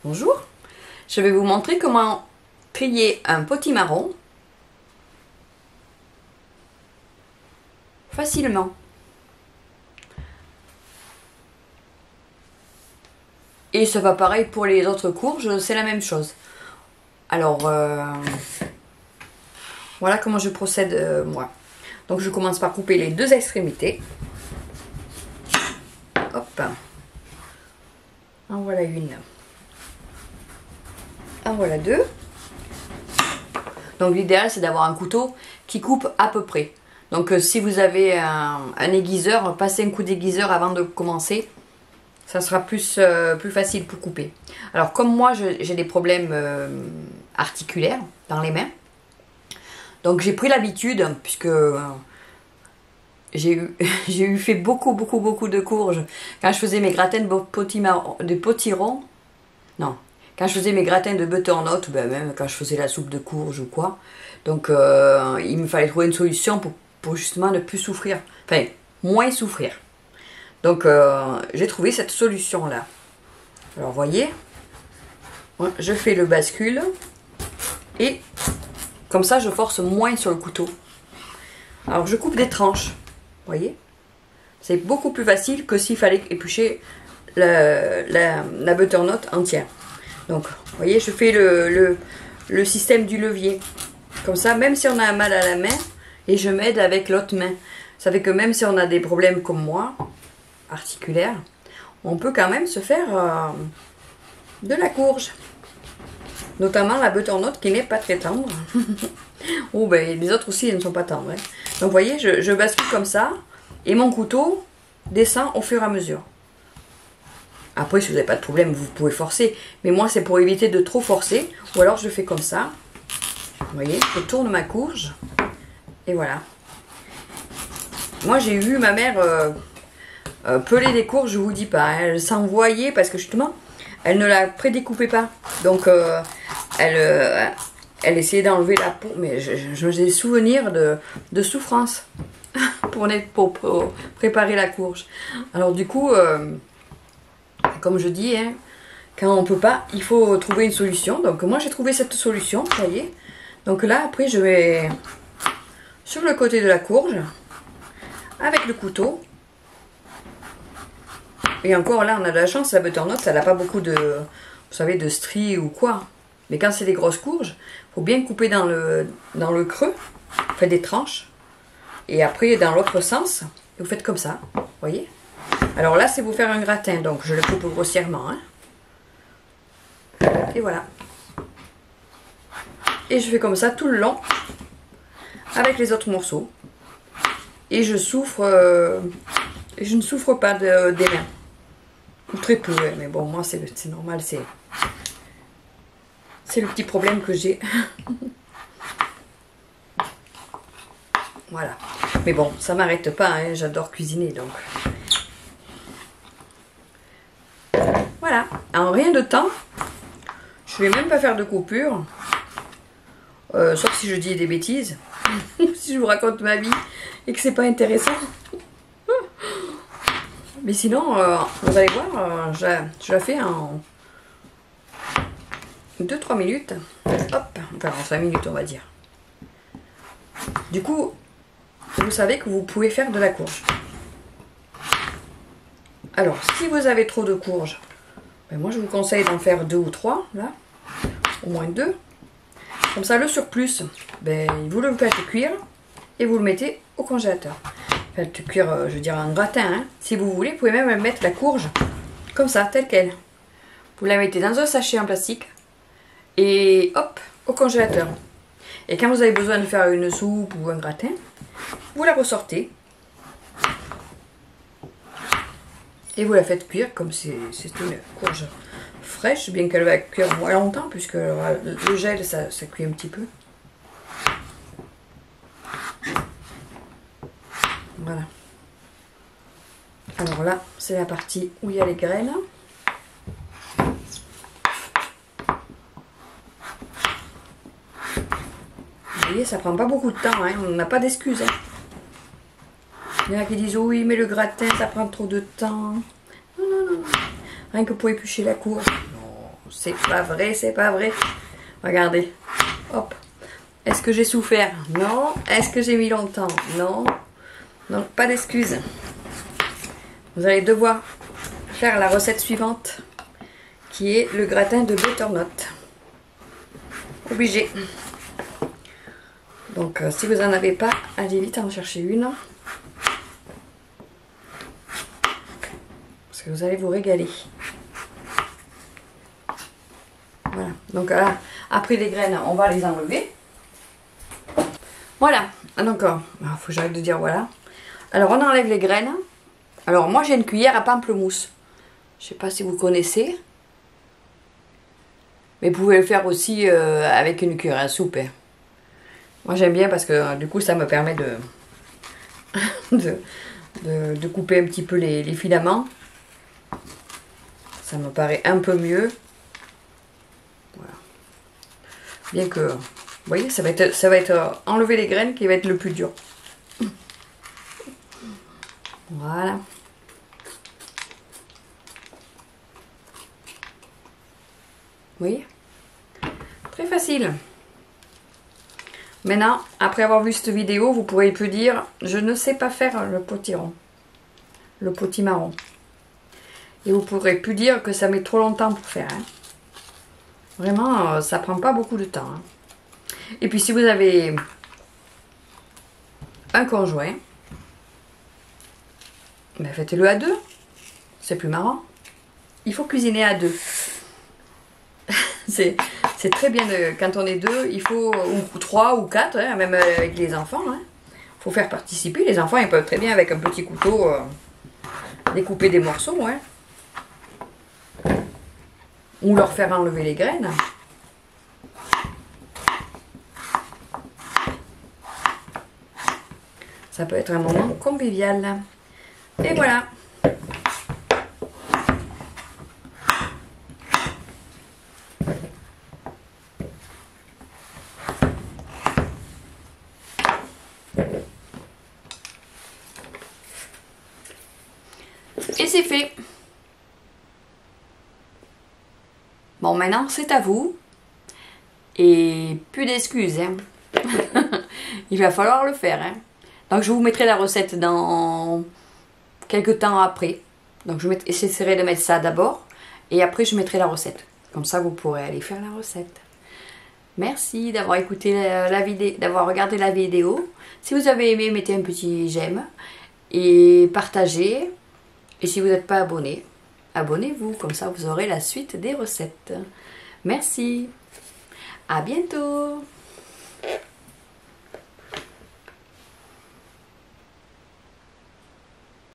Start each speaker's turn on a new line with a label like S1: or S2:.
S1: Bonjour, je vais vous montrer comment trier un potimarron facilement. Et ça va pareil pour les autres courges, c'est la même chose. Alors, voilà comment je procède moi. Donc je commence par couper les deux extrémités. Hop. En voilà une. En voilà deux. Donc l'idéal c'est d'avoir un couteau qui coupe à peu près. Donc si vous avez un aiguiseur, passez un coup d'aiguiseur avant de commencer. Ça sera plus facile pour couper. Alors comme moi j'ai des problèmes articulaires dans les mains. Donc j'ai pris l'habitude, puisque j'ai fait beaucoup de courges. Quand je faisais mes gratins de potiron, non. Quand je faisais mes gratins de butternut, ben même quand je faisais la soupe de courge ou quoi. Donc il me fallait trouver une solution pour justement ne plus souffrir. Enfin, moins souffrir. Donc j'ai trouvé cette solution là. Alors voyez, je fais le bascule et comme ça je force moins sur le couteau. Alors je coupe des tranches, voyez. C'est beaucoup plus facile que s'il fallait éplucher la butternut entière. Donc vous voyez, je fais le système du levier. Comme ça, même si on a mal à la main, et je m'aide avec l'autre main. Ça fait que même si on a des problèmes comme moi, articulaire, on peut quand même se faire de la courge, notamment la butternut qui n'est pas très tendre. Oh ben les autres aussi elles ne sont pas tendres, hein. Donc vous voyez, je bascule comme ça et mon couteau descend au fur et à mesure. Après si vous n'avez pas de problème vous pouvez forcer, mais moi c'est pour éviter de trop forcer, ou alors je fais comme ça, vous voyez, je tourne ma courge et voilà. Moi j'ai vu ma mère peler des courges, je vous dis pas, hein. Elle s'envoyait parce que justement elle ne la prédécoupait pas, donc elle essayait d'enlever la peau, mais j'ai des souvenirs de souffrance pour préparer la courge. Alors du coup comme je dis, hein, quand on peut pas, il faut trouver une solution. Donc moi j'ai trouvé cette solution, vous voyez. Donc là après je vais sur le côté de la courge avec le couteau. Et encore là, on a de la chance, la butternut, ça n'a pas beaucoup de, vous savez, de stries ou quoi. Mais quand c'est des grosses courges, il faut bien couper dans le creux, faites des tranches. Et après, dans l'autre sens, vous faites comme ça, vous voyez. Alors là, c'est pour faire un gratin, donc je le coupe grossièrement. Hein. Et voilà. Et je fais comme ça tout le long, avec les autres morceaux. Et je souffre, je ne souffre pas des mains. Ou très peu, mais bon, moi c'est normal, c'est le petit problème que j'ai. Voilà. Mais bon, ça m'arrête pas, hein, j'adore cuisiner, donc. Voilà. En rien de temps, je vais même pas faire de coupure. Sauf si je dis des bêtises. Si je vous raconte ma vie et que c'est pas intéressant. Mais sinon, vous allez voir, je la fais en 2-3 minutes. Hop, enfin en 5 minutes on va dire. Du coup, vous savez que vous pouvez faire de la courge. Alors, si vous avez trop de courges, ben moi je vous conseille d'en faire 2 ou 3, là. Au moins 2. Comme ça, le surplus, ben, vous le faites cuire et vous le mettez au congélateur. Faites cuire, je veux dire, un gratin, hein. Si vous voulez, vous pouvez même mettre la courge comme ça, telle qu'elle. Vous la mettez dans un sachet en plastique et hop, au congélateur. Et quand vous avez besoin de faire une soupe ou un gratin, vous la ressortez et vous la faites cuire comme c'est une courge fraîche, bien qu'elle va cuire moins longtemps puisque le gel ça cuit un petit peu. Voilà. Alors là, c'est la partie où il y a les graines. Vous voyez, ça prend pas beaucoup de temps, hein. On n'a pas d'excuses. Hein. Il y en a qui disent oui, mais le gratin, ça prend trop de temps. Non. Rien que pour éplucher la courge. Non, c'est pas vrai, c'est pas vrai. Regardez. Hop. Est-ce que j'ai souffert? Non. Est-ce que j'ai mis longtemps? Non. Donc, pas d'excuses. Vous allez devoir faire la recette suivante, qui est le gratin de butternut. Obligé. Donc, si vous n'en avez pas, allez vite en chercher une. Parce que vous allez vous régaler. Voilà. Donc là, après les graines, on va les enlever. Voilà. Donc, il faut que j'arrête de dire voilà. Alors, on enlève les graines. Alors, moi, j'ai une cuillère à pamplemousse. Je ne sais pas si vous connaissez. Mais vous pouvez le faire aussi avec une cuillère à soupe. Hein. Moi, j'aime bien parce que du coup, ça me permet de couper un petit peu les filaments. Ça me paraît un peu mieux. Voilà. Bien que, vous voyez, ça va être enlever les graines qui va être le plus dur. Voilà. Vous voyez? Très facile. Maintenant, après avoir vu cette vidéo, vous pourrez plus dire « Je ne sais pas faire le potiron, le potimarron ». Et vous pourrez plus dire que ça met trop longtemps pour faire. Hein. Vraiment, ça prend pas beaucoup de temps. Hein. Et puis si vous avez un conjoint, ben faites-le à deux. C'est plus marrant. Il faut cuisiner à deux. C'est très bien quand on est deux, il faut, ou trois ou quatre, hein, même avec les enfants. Il faut faire participer. Les enfants, ils peuvent très bien avec un petit couteau découper des morceaux. Hein. Ou leur faire enlever les graines. Ça peut être un moment convivial. Et voilà. Et c'est fait. Bon, maintenant, c'est à vous. Et plus d'excuses. Hein. Il va falloir le faire. Hein. Donc, je vous mettrai la recette dans quelques temps après. Donc, j'essaierai de mettre ça d'abord. Et après, je mettrai la recette. Comme ça, vous pourrez aller faire la recette. Merci d'avoir écouté la vidéo, d'avoir regardé la vidéo. Si vous avez aimé, mettez un petit j'aime. Et partagez. Et si vous n'êtes pas abonné, abonnez-vous. Comme ça, vous aurez la suite des recettes. Merci. À bientôt.